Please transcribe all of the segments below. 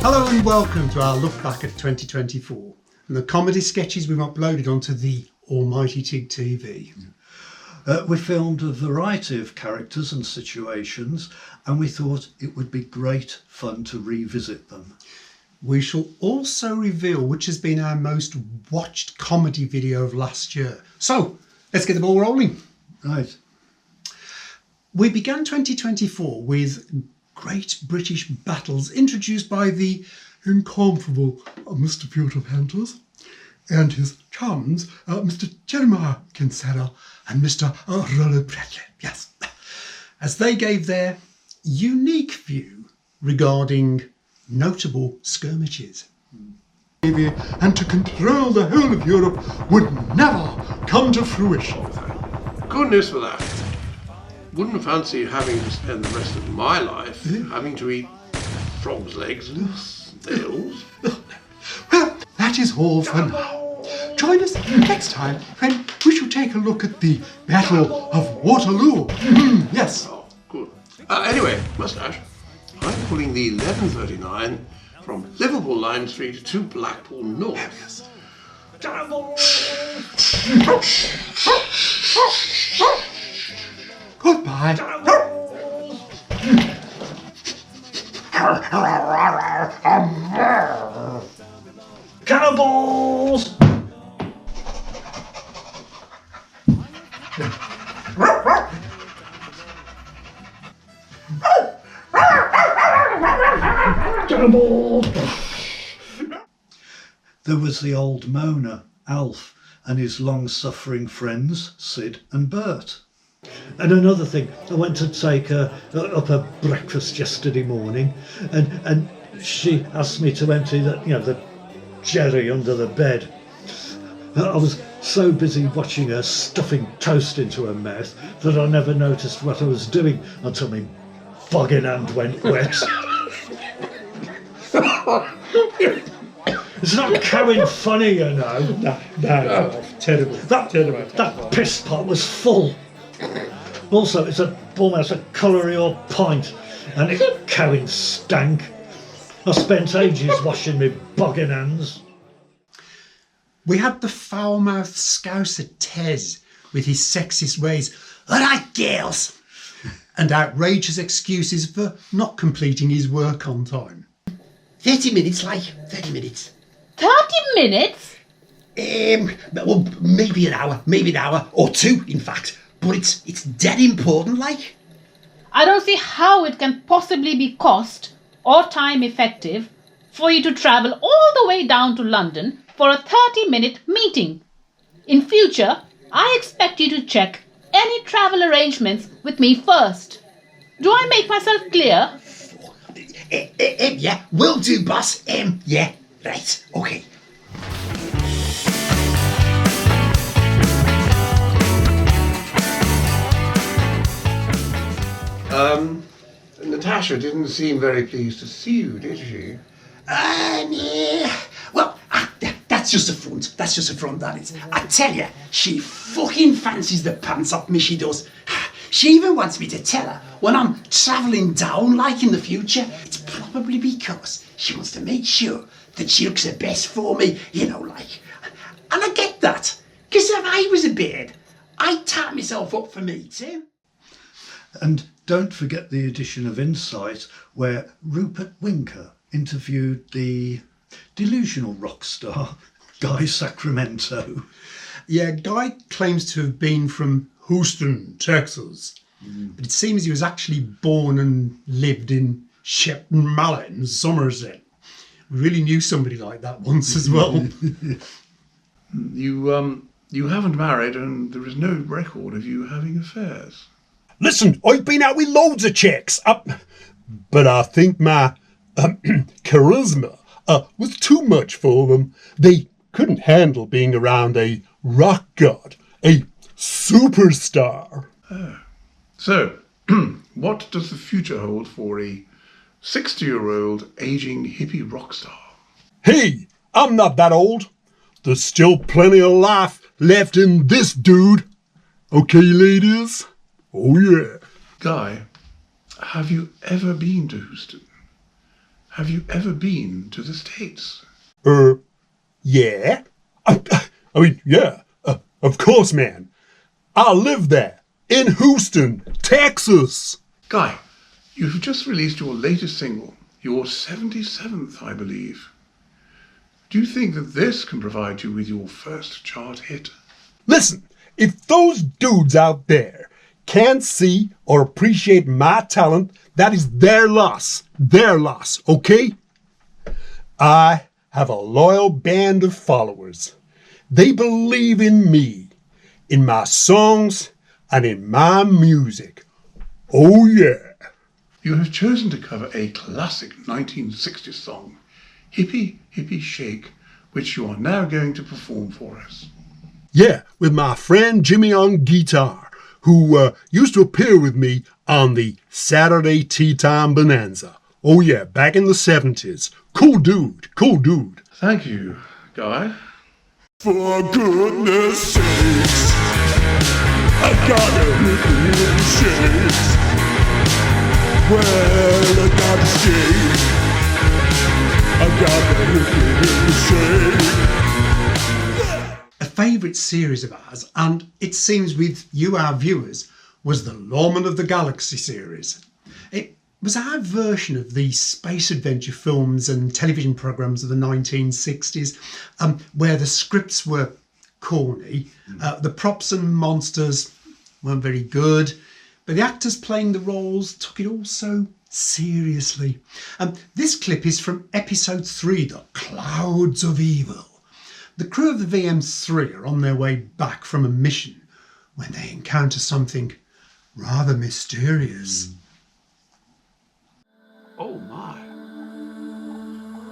Hello and welcome to our look back at 2024 and the comedy sketches we've uploaded onto the almighty ATTV. We filmed a variety of characters and situations, and we thought it would be great fun to revisit them. We shall also reveal which has been our most watched comedy video of last year. So, let's get the ball rolling. Right. We began 2024 with Great British Battles introduced by the incomparable Mr. Peter Panthers and his chums, Mr. Jeremiah Kinsella and Mr. Rollo Bradley. Yes, as they gave their unique view regarding notable skirmishes. And to control the whole of Europe would never come to fruition. Goodness for that. Wouldn't fancy having to spend the rest of my life having to eat frogs' legs and snails. Well, that is all for now. Join us next time when we shall take a look at the Battle of Waterloo. Yes. Oh, good. Anyway, Moustache, I'm pulling the 1139 from Liverpool Lime Street to Blackpool North. Yes. Goodbye. Cannibals! Cannibals! There was the old moaner, Alf, and his long-suffering friends, Sid and Bert. And another thing, I went to take her up her breakfast yesterday morning, and she asked me to empty the jerry under the bed. I was so busy watching her stuffing toast into her mouth that I never noticed what I was doing until my boggin hand went wet. It's not Cowan funny, you know. No, terrible. That piss pot was full. Also, it's almost a colour of your pint, and it Cowan stank. I spent ages washing my boggin hands. We had the foul-mouthed Scouser Tez with his sexist ways, "Alright, girls," and outrageous excuses for not completing his work on time. 30 minutes, like 30 minutes. 30 minutes? Well, maybe an hour, or two, in fact. But it's dead important, like. I don't see how it can possibly be cost or time effective for you to travel all the way down to London for a 30-minute meeting. In future, I expect you to check any travel arrangements with me first. Do I make myself clear? Yeah, will do, boss. Yeah, right, okay. Natasha didn't seem very pleased to see you, did she? Yeah. Well, that's just a front. That is. I tell you, she fucking fancies the pants off me, she does. She even wants me to tell her when I'm travelling down, like in the future. It's probably because she wants to make sure that she looks her best for me, like. And I get that, because if I was a beard, I'd tie myself up for me too. And don't forget the edition of Insight where Rupert Winker interviewed the delusional rock star Guy Sacramento. Yeah, Guy claims to have been from Houston, Texas, but it seems he was actually born and lived in Shepton Mallet in Somerset. We really knew somebody like that once as well. You haven't married, and there is no record of you having affairs. Listen, I've been out with loads of chicks, but I think my charisma was too much for them. They couldn't handle being around a rock god, a superstar. So, what does the future hold for a 60-year-old aging hippie rock star? Hey, I'm not that old. There's still plenty of life left in this dude. Okay, ladies? Oh, yeah. Guy, have you ever been to Houston? Have you ever been to the States? Yeah. Yeah. Of course, man. I live there. In Houston, Texas. Guy, you've just released your latest single, your 77th, I believe. Do you think that this can provide you with your first chart hit? Listen, if those dudes out there can't see or appreciate my talent, that is their loss. Their loss, okay? I have a loyal band of followers. They believe in me, in my songs, and in my music. Oh yeah. You have chosen to cover a classic 1960s song, Hippy, Hippy Shake, which you are now going to perform for us. Yeah, with my friend Jimmy on guitar, who used to appear with me on the Saturday Tea Time Bonanza. Oh yeah, back in the 70s. Cool dude, cool dude. Thank you, Guy. For goodness sakes, I gotta hit the shakes. Well, I gotta shake. I gotta hit the shake. A favourite series of ours, and it seems with you, our viewers, was the Lawman of the Galaxy series. It was our version of the space adventure films and television programmes of the 1960s, where the scripts were corny, the props and monsters weren't very good, but the actors playing the roles took it all so seriously. This clip is from episode 3, The Clouds of Evil. The crew of the VM3 are on their way back from a mission when they encounter something rather mysterious. Oh my.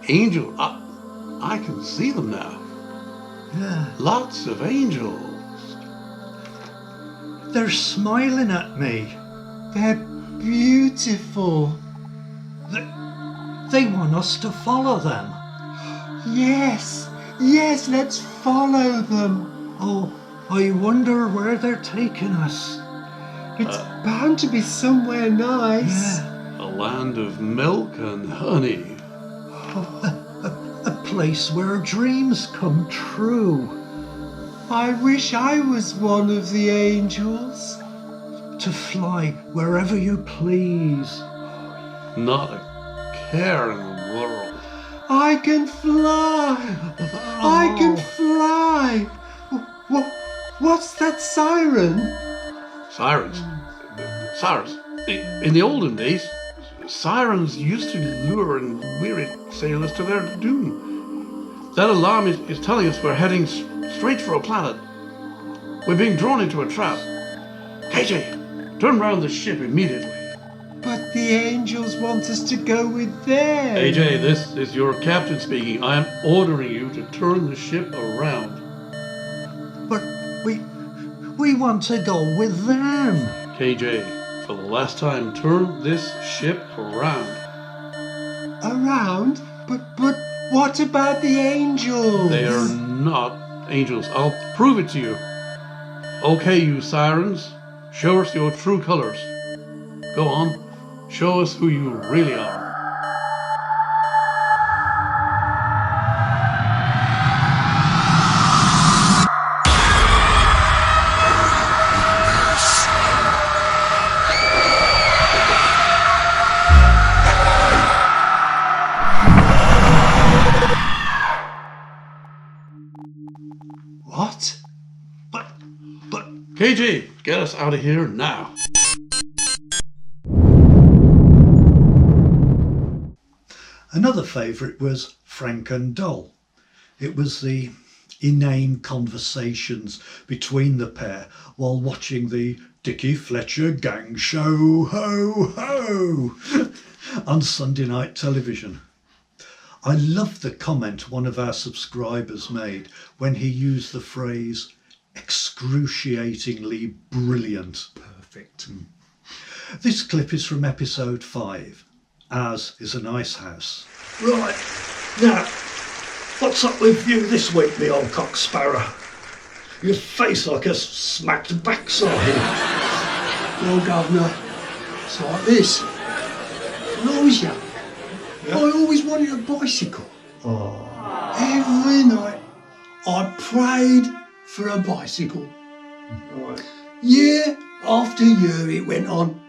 Angel, I can see them now. Yeah, Lots of angels. they're smiling at me. They're beautiful. They want us to follow them. Yes, let's follow them. Oh, I wonder where they're taking us. It's bound to be somewhere nice. Yeah, A land of milk and honey. a place where dreams come true. I wish I was one of the angels. To fly wherever you please. Not a care in the world. I can fly. I can fly. What's that siren? Sirens. Sirens. In the olden days, sirens used to lure and weary sailors to their doom. That alarm is telling us we're heading straight for a planet. We're being drawn into a trap. KJ, turn round the ship immediately. But the angels want us to go with them. AJ, this is your captain speaking. I am ordering you to turn the ship around. But we want to go with them. KJ, for the last time, turn this ship around. Around? But what about the angels? They are not angels. I'll prove it to you. Okay, you sirens, show us your true colors. Go on, show us who you really are. What? But KJ, get us out of here now. another favourite was Frank and Doll. It was the inane conversations between the pair while watching the Dickie Fletcher Gang Show Ho Ho on Sunday night television. I loved the comment one of our subscribers made when he used the phrase excruciatingly brilliant. Perfect. This clip is from episode 5, Ours is a Nice House. Right, now, what's up with you this week, me old cock sparrow? Your face like a smacked backside. Well, Governor, it's like this. When I was young, we I always wanted a bicycle. Oh, Every night I prayed for a bicycle. right. Year after year it went on,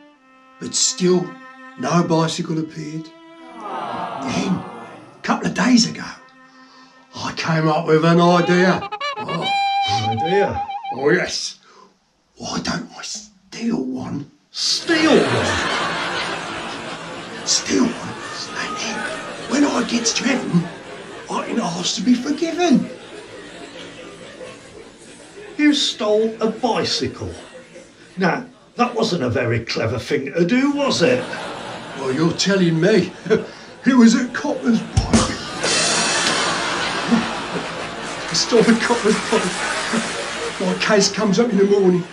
but still no bicycle appeared. Then, a couple of days ago, I came up with an idea. Idea. Oh yes, why don't I steal one? Steal one. Steal one, and then when I get to heaven, I can ask to be forgiven. You stole a bicycle. Now, that wasn't a very clever thing to do, was it? Well, you're telling me. It was at Copper's Pike. I stole a Copper's Pike. My case comes up in the morning.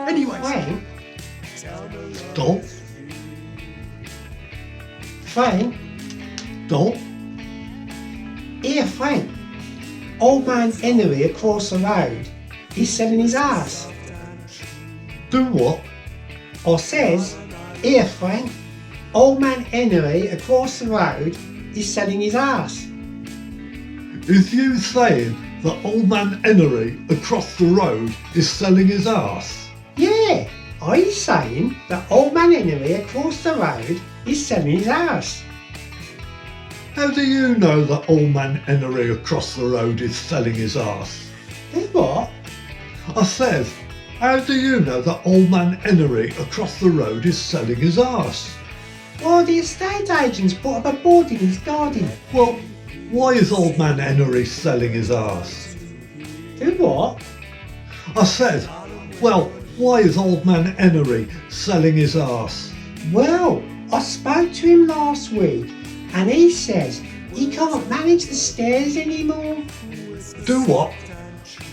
Anyway, Frank, Doll? Frank, Doll? here Frank. Old man Henry across the road, he's selling his ass. Do what? Or says, here Frank, old man Henry across the road is selling his ass. Is you saying that old man Henry across the road is selling his ass? Yeah, he's saying that old man Henry across the road is selling his ass. How do you know that old man Henry across the road is selling his ass? Do what? I says, how do you know that old man Henry across the road is selling his ass? Well, the estate agent's put up a board in his garden. Well, why is old man Henry selling his ass? Do what? I said, well, why is old man Henry selling his ass? Well, I spoke to him last week and he says he can't manage the stairs anymore. Do what?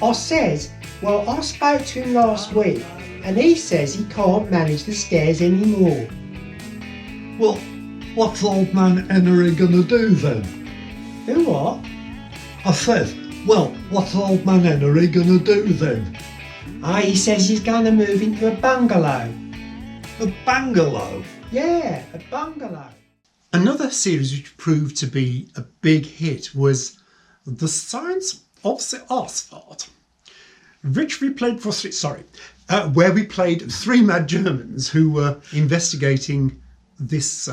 I says, well, I spoke to him last week and he says he can't manage the stairs anymore. Well, what's old man Henry gonna do then? Do what? I said, well, what's old man Henry gonna do then? He says he's going to move into a bungalow. A bungalow? Yeah, a bungalow. another series which proved to be a big hit was The Science of the Asphalt, which we played for where we played three mad Germans who were investigating this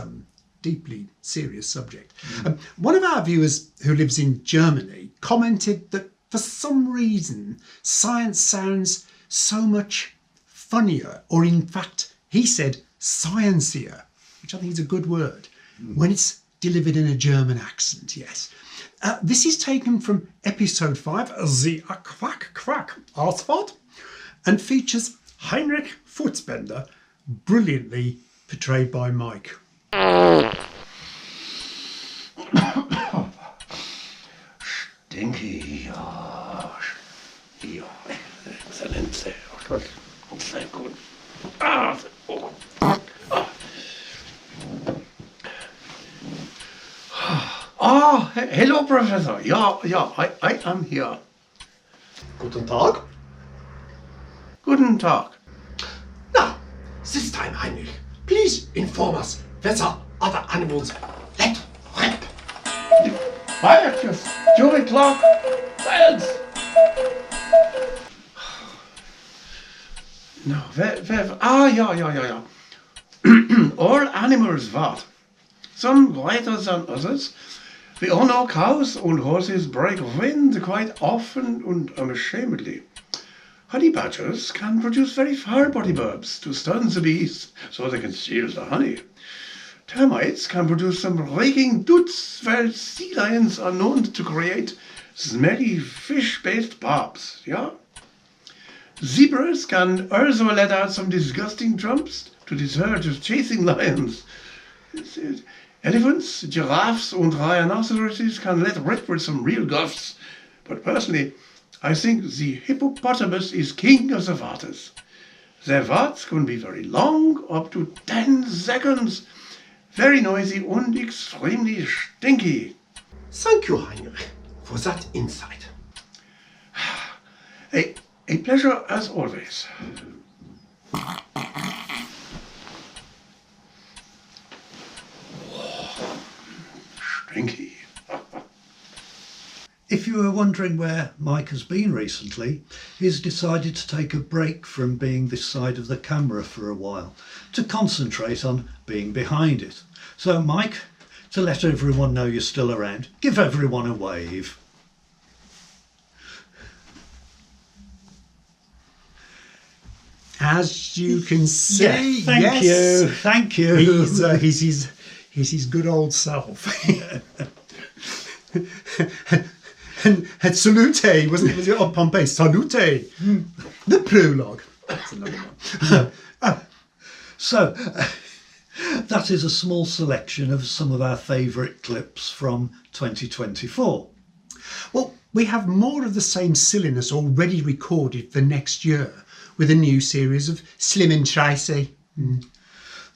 deeply serious subject. One of our viewers who lives in Germany commented that for some reason science sounds so much funnier, or in fact he said sciencier, which I think is a good word, when it's delivered in a German accent, yes. This is taken from episode 5, The Quack Quack Asphalt, and features Heinrich Futzbender, brilliantly portrayed by Mike. Stinky, ja. Ja, excellent. Sehr gut. Sehr gut. Hello, Professor. Yeah, I am here. Guten Tag. Guten Tag. Now, this time, Heinrich, please inform us whether other animals let rip. Quiet, you stupid clock. Silence. No, yeah. All animals what? Some greater than others. We all know cows and horses break wind quite often and unashamedly. Honey badgers can produce very foul body bulbs to stun the bees so they can steal the honey. Termites can produce some raking doots, while sea lions are known to create smelly fish-based barbs, yeah? Zebras can also let out some disgusting trumps to deter the chasing lions. Elephants, giraffes and rhinoceroses can let rip with some real gusts, but personally, I think the hippopotamus is king of the waters. Their warts can be very long, up to 10 seconds, very noisy and extremely stinky. Thank you, Heinrich, for that insight. A pleasure as always. cranky. If you were wondering where Mike has been recently, he's decided to take a break from being this side of the camera for a while to concentrate on being behind it. So Mike, to let everyone know you're still around, give everyone a wave. As you can see, Thank you. He's his good old self. and salute, was it on Pompeii? Salute. The prologue. That's another one. So, that is a small selection of some of our favourite clips from 2024. Well, we have more of the same silliness already recorded for next year with a new series of Slim and Tracy.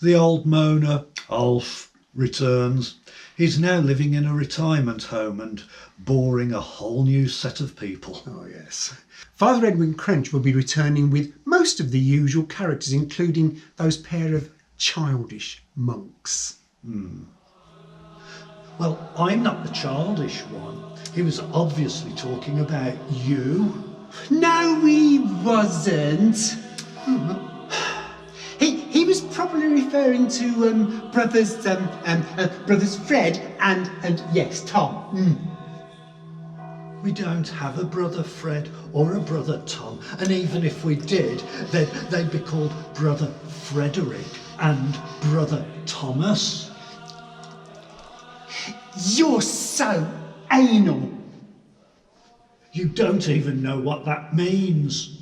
The old moaner, Alf, returns. He's now living in a retirement home and boring a whole new set of people. Oh, yes. Father Edwin Crench will be returning with most of the usual characters, including those pair of childish monks. Well, I'm not the childish one. He was obviously talking about you. No, he wasn't. He was probably referring to brothers Fred and yes, Tom. We don't have a brother Fred or a brother Tom, and even if we did, they'd be called Brother Frederick and Brother Thomas. You're so anal. You don't even know what that means.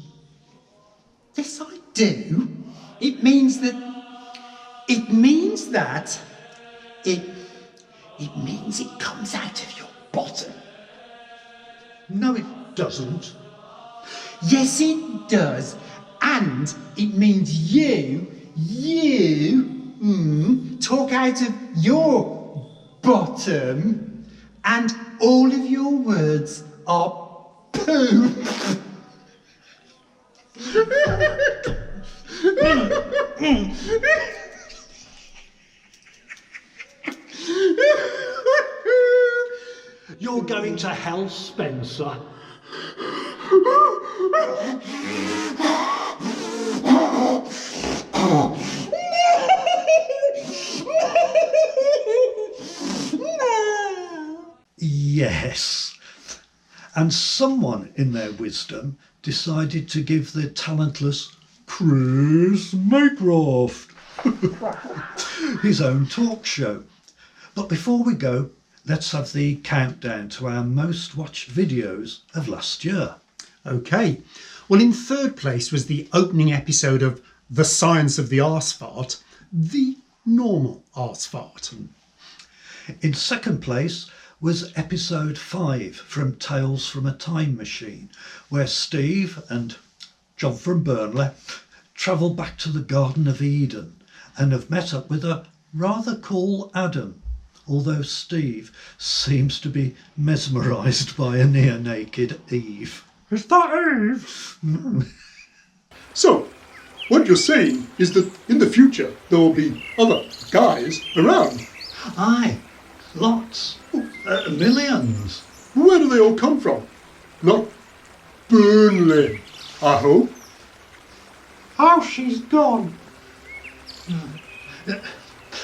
Yes, I do. It means that it means it comes out of your bottom. No, it doesn't. Yes, it does. And it means you talk out of your bottom, and all of your words are poo. You're going to hell, Spencer. Yes. And someone in their wisdom decided to give the talentless Chris Maycroft his own talk show. But before we go, let's have the countdown to our most watched videos of last year. Okay. Well, in third place was the opening episode of The Science of the Arse Fart, the normal arse fart. In second place was episode 5 from Tales from a Time Machine, where Steve and John from Burnley travel back to the Garden of Eden and have met up with a rather cool Adam, although Steve seems to be mesmerised by a near-naked Eve. Is that Eve? So, what you're saying is that in the future there will be other guys around. Aye, lots, millions. Where do they all come from? Not Burnley, I hope. Oh, she's gone.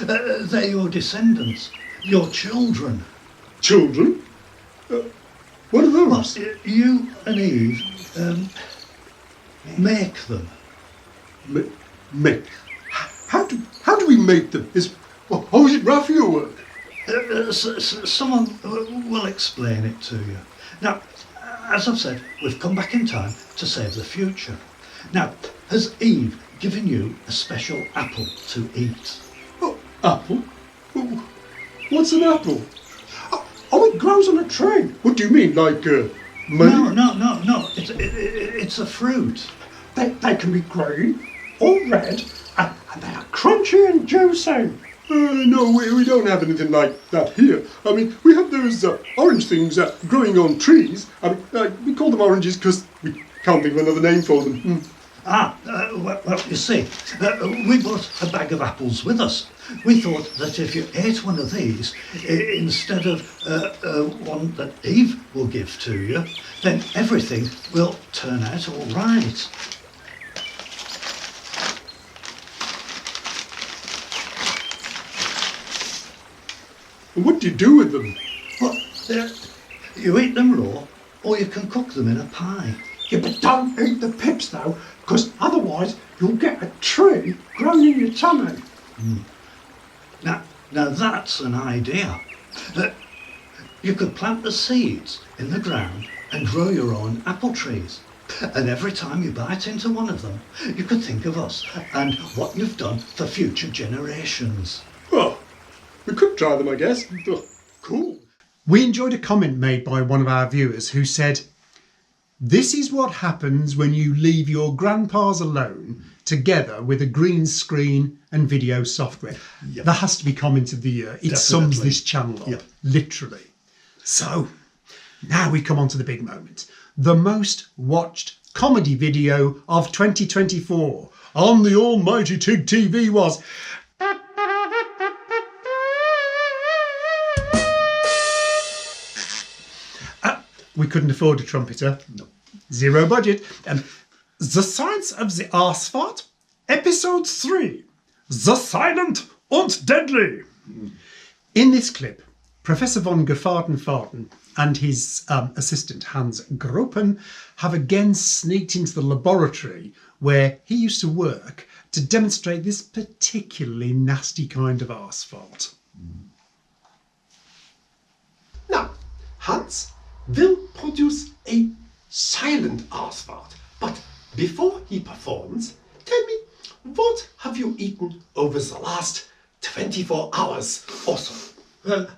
They're your descendants, your children. Children? What are those? Well, you and Eve make them. Make. How do we make them? How is it Raphael work? Someone will explain it to you. Now, as I've said, we've come back in time to save the future. Now, has Eve given you a special apple to eat? Oh, apple? What's an apple? Oh, it grows on a tree. What do you mean, like money? No. It's a fruit. They can be green or red, and they are crunchy and juicy. No, we don't have anything like that here. I mean, we have those orange things growing on trees. I mean, we call them oranges because we can't think of another name for them. Well, you see, we brought a bag of apples with us. We thought that if you ate one of these, instead of one that Eve will give to you, then everything will turn out all right. What do you do with them? Well, you eat them raw, or you can cook them in a pie. Yeah, but don't eat the pips though, because otherwise you'll get a tree growing in your tummy. Now that's an idea. You could plant the seeds in the ground and grow your own apple trees. And every time you bite into one of them, you could think of us and what you've done for future generations. Well, we could try them, I guess. Cool. We enjoyed a comment made by one of our viewers who said, "This is what happens when you leave your grandpas alone together with a green screen and video software." Yep. That has to be comment of the year. It sums this channel up, Yep. literally. So, now we come on to the big moment. The most watched comedy video of 2024 on the almighty TIG TV was... we couldn't afford a trumpeter. No. Zero budget. The Science of the Arsfart, Episode 3, The Silent und Deadly. In this clip, Professor von Gefahrtenfahrten and his assistant Hans Gruppen have again sneaked into the laboratory where he used to work to demonstrate this particularly nasty kind of arsfart. Now, Hans will produce a silent arsfart, but before he performs, tell me, what have you eaten over the last 24 hours or so? Well,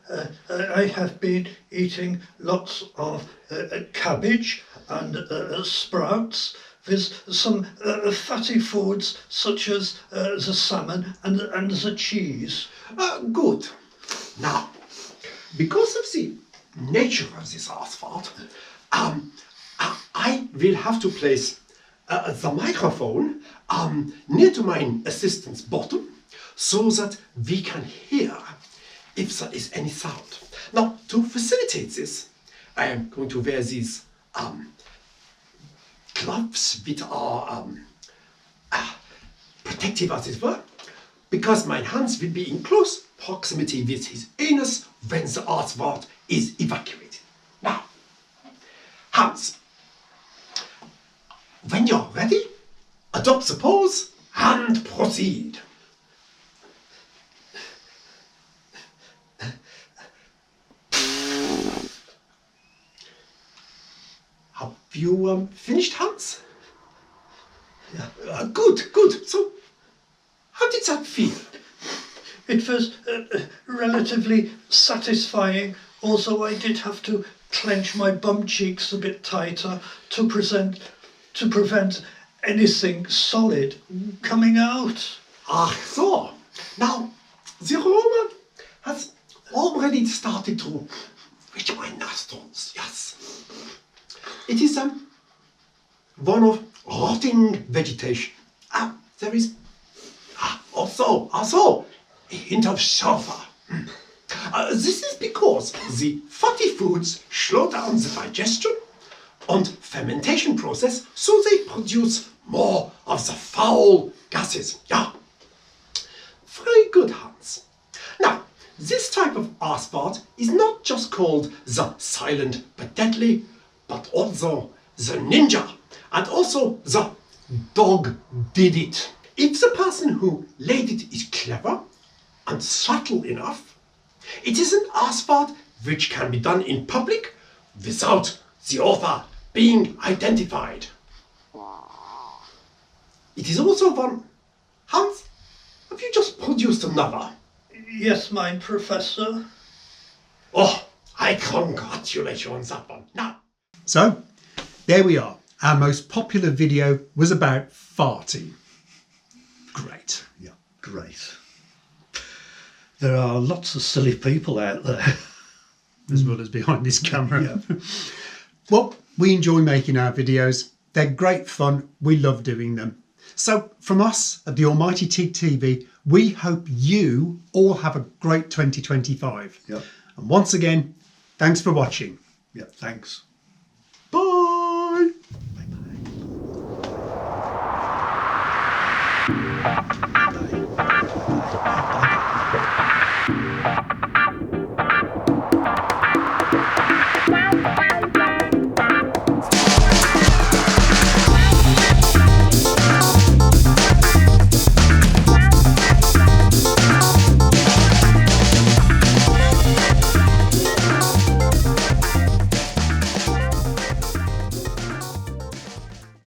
I have been eating lots of cabbage and sprouts with some fatty foods such as the salmon and the cheese. Good. Now, because of the nature of this arsfart, I will have to place the microphone near to my assistant's bottom so that we can hear if there is any sound. Now, to facilitate this, I am going to wear these gloves which are protective as it were, because my hands will be in close proximity with his anus when the arsfart is evacuated. Now, Hans, when you're ready, adopt the pose and proceed. Have you finished, Hans? Yeah. Good. So, how did that feel? It was relatively satisfying. Also, I did have to clench my bum cheeks a bit tighter to prevent anything solid coming out. So. Now, the aroma has already started to reach my nostrils, yes. It is one of rotting vegetation. There is also a hint of sulfur. This is because the fatty foods slow down the digestion and fermentation process, so they produce more of the foul gases. Yeah. Very good, Hans. Now, this type of arsfart is not just called the silent but deadly, but also the ninja, and also the dog did it. If the person who laid it is clever and subtle enough, it is an arsfart which can be done in public without the author being identified. It is also one... Hans, have you just produced another? Yes, mein Professor. Oh, I congratulate you on that one. Now, So, there we are. Our most popular video was about farting. Great. Yeah, great. There are lots of silly people out there. As well as behind this camera. Yeah. Well, we enjoy making our videos. They're great fun. We love doing them. So from us at the Almighty TIG TV, we hope you all have a great 2025. Yep. And once again, thanks for watching. Yep, thanks. Bye. Bye-bye.